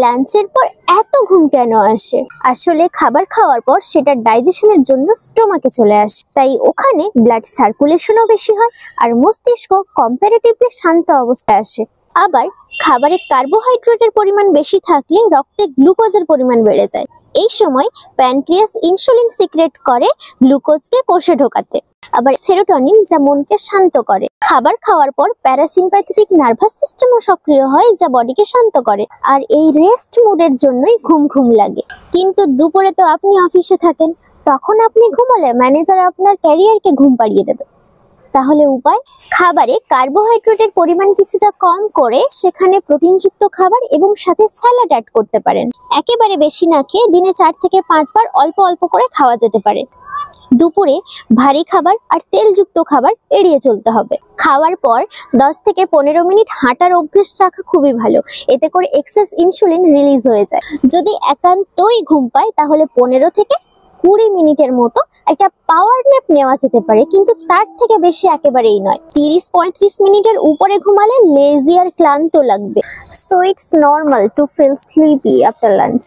লাঞ্চের পর এত ঘুম কেন আসে? আসলে খাবার খাওয়ার পর সেটা ডাইজেশনের জন্য স্টোমাকে চলে আসে, তাই ওখানে ব্লাড সার্কুলেশনও বেশি হয় আর মস্তিষ্ক কম্পারেটিভলি শান্ত অবস্থায় আসে। আবার খাবারে কার্বোহাইড্রেটের পরিমাণ বেশি থাকলে রক্তে গ্লুকোজের পরিমাণ বেড়ে যায়। এই সময় প্যানক্রিয়াস ইনসুলিন সিক্রেট করে গ্লুকোজকে কোষে ঢোকাতে। আবার সেরোটোনিন যা মনকে শান্ত করে। খাবার খাওয়ার পর প্যারাসিম্প্যাথেটিক নার্ভাস সিস্টেমও সক্রিয় হয়, যা বডিকে শান্ত করে। আর এই রেস্ট মুডের জন্যই ঘুম ঘুম লাগে। কিন্তু দুপুরে তো আপনি অফিসে থাকেন, তখন আপনি ঘুমোলে ম্যানেজার আপনার ক্যারিয়ারকে ঘুম পাড়িয়ে দেবে। তাহলে উপায়? খাবারে কার্বোহাইড্রেটের পরিমাণ কিছুটা কম করে সেখানে প্রোটিনযুক্ত খাবার এবং সাথে স্যালাড অ্যাড করতে পারেন। একেবারে বেশি না খেয়ে দিনে 4 থেকে 5 বার অল্প অল্প করে খাওয়া যেতে পারে। দুপুরে ভারী খাবার আর তেলযুক্ত খাবার এড়িয়ে চলতে হবে। খাওয়ার পর 10 থেকে 15 মিনিট হাঁটার অভ্যেস রাখা খুবই ভালো, এতে করে এক্সেস ইনসুলিন রিলিজ হয়ে যায়। যদি একান্তই ঘুম পায় তাহলে 15 থেকে 20 মিনিটের মতো একটা পাওয়ার ন্যাপ নেওয়া যেতে পারে, কিন্তু তার থেকে বেশি একেবারেই নয়। 30-35 মিনিটের উপরে ঘুমালে লেজি আর ক্লান্ত লাগবে। So it's normal to feel sleepy after lunch.